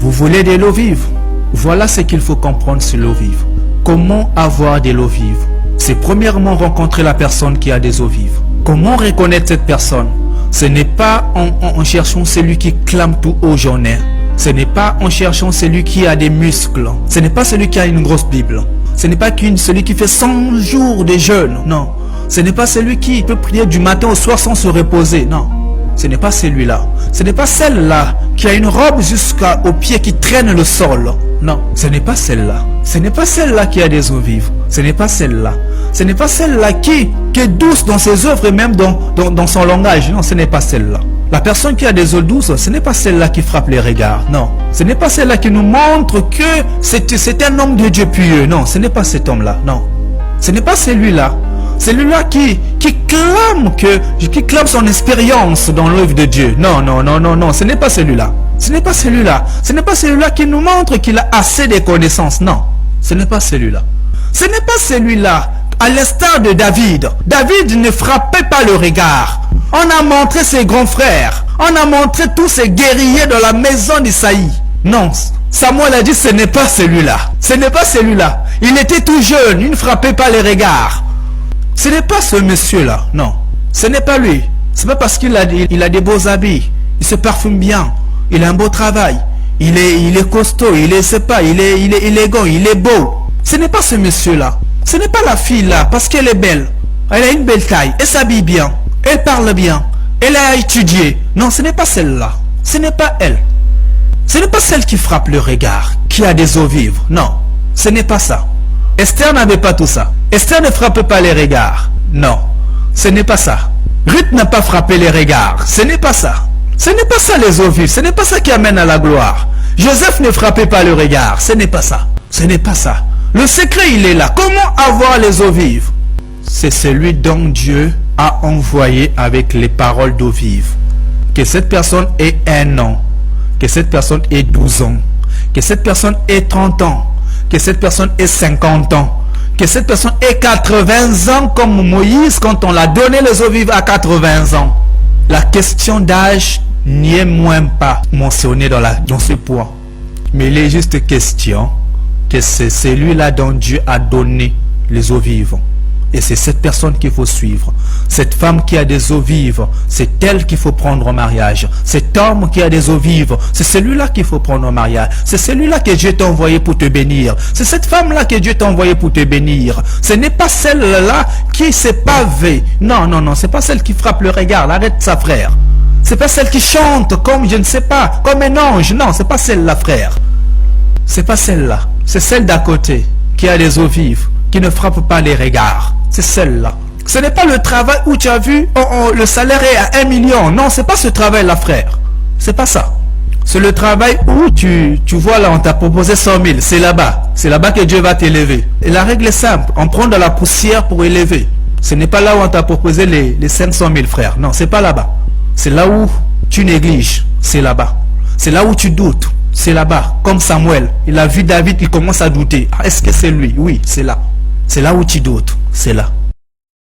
Vous voulez de l'eau vive? Voilà ce qu'il faut comprendre sur l'eau vive. Comment avoir de l'eau vive? C'est premièrement rencontrer la personne qui a des eaux vives. Comment reconnaître cette personne? Ce n'est pas en cherchant celui qui clame tout haut j'en ai. Ce n'est pas en cherchant celui qui a des muscles. Ce n'est pas celui qui a une grosse Bible. Ce n'est pas celui qui fait 100 jours de jeûne. Non. Ce n'est pas celui qui peut prier du matin au soir sans se reposer. Non. Ce n'est pas celui-là. Ce n'est pas celle-là qui a une robe jusqu'aux pieds qui traîne le sol. Non, ce n'est pas celle-là. Ce n'est pas celle-là qui a des eaux vives. Ce n'est pas celle-là. Ce n'est pas celle-là qui est douce dans ses œuvres et même dans son langage. Non, ce n'est pas celle-là. La personne qui a des eaux douces, ce n'est pas celle-là qui frappe les regards. Non, ce n'est pas celle-là qui nous montre que c'est un homme de Dieu pieux. Non, ce n'est pas cet homme-là. Non, ce n'est pas celui-là. Celui-là qui clame son expérience dans l'œuvre de Dieu. Non, non, non, non, non, ce n'est pas celui-là. Ce n'est pas celui-là. Ce n'est pas celui-là qui nous montre qu'il a assez de connaissances. Non, ce n'est pas celui-là. Ce n'est pas celui-là. À l'instar de David. David ne frappait pas le regard. On a montré ses grands frères. On a montré tous ces guerriers dans la maison d'Isaïe. Non, Samuel a dit ce n'est pas celui-là. Ce n'est pas celui-là. Il était tout jeune. Il ne frappait pas les regards. Ce n'est pas ce monsieur-là, non. Ce n'est pas lui. C'est pas parce qu'il a des beaux habits. Il se parfume bien. Il a un beau travail. Il est costaud. Il est élégant. Il est beau. Ce n'est pas ce monsieur-là. Ce n'est pas la fille-là parce qu'elle est belle. Elle a une belle taille. Elle s'habille bien. Elle parle bien. Elle a étudié. Non, ce n'est pas celle-là. Ce n'est pas elle. Ce n'est pas celle qui frappe le regard, qui a des eaux vives. Non, ce n'est pas ça. Esther n'avait pas tout ça. Esther ne frappe pas les regards. Non, ce n'est pas ça. Ruth n'a pas frappé les regards. Ce n'est pas ça. Ce n'est pas ça les eaux vives. Ce n'est pas ça qui amène à la gloire. Joseph ne frappait pas le regard. Ce n'est pas ça. Ce n'est pas ça. Le secret, il est là. Comment avoir les eaux vives? C'est celui dont Dieu a envoyé avec les paroles d'eau vive. Que cette personne ait 1 an. Que cette personne ait 12 ans. Que cette personne ait 30 ans. Que cette personne ait 50 ans. Que cette personne ait 80 ans comme Moïse quand on l'a donné les eaux vives à 80 ans. La question d'âge n'y est moins pas mentionnée dans ce point. Mais il est juste question que c'est celui-là dont Dieu a donné les eaux vives. Et c'est cette personne qu'il faut suivre. Cette femme qui a des eaux vives, c'est elle qu'il faut prendre en mariage. Cet homme qui a des eaux vives, c'est celui-là qu'il faut prendre en mariage. C'est celui-là que Dieu t'a envoyé pour te bénir. C'est cette femme-là que Dieu t'a envoyé pour te bénir. Ce n'est pas celle-là qui s'est pavée. Non, non, non, c'est pas celle qui frappe le regard. Arrête ça, frère. C'est pas celle qui chante comme, je ne sais pas, comme un ange. Non, c'est pas celle-là, frère. C'est pas celle-là. C'est celle d'à côté qui a des eaux vives, qui ne frappe pas les regards. C'est celle-là. Ce n'est pas le travail où tu as vu, le salaire est à 1 million. Non, c'est pas ce travail-là, frère. C'est pas ça. C'est le travail où tu vois là, on t'a proposé 100 000. C'est là-bas. C'est là-bas que Dieu va t'élever. Et la règle est simple. On prend de la poussière pour élever. Ce n'est pas là où on t'a proposé les 500 000, frère. Non, c'est pas là-bas. C'est là où tu négliges. C'est là-bas. C'est là où tu doutes. C'est là-bas. Comme Samuel. Il a vu David, il commence à douter. Ah, est-ce que c'est lui? Oui, c'est là. C'est là où tu doutes. C'est là.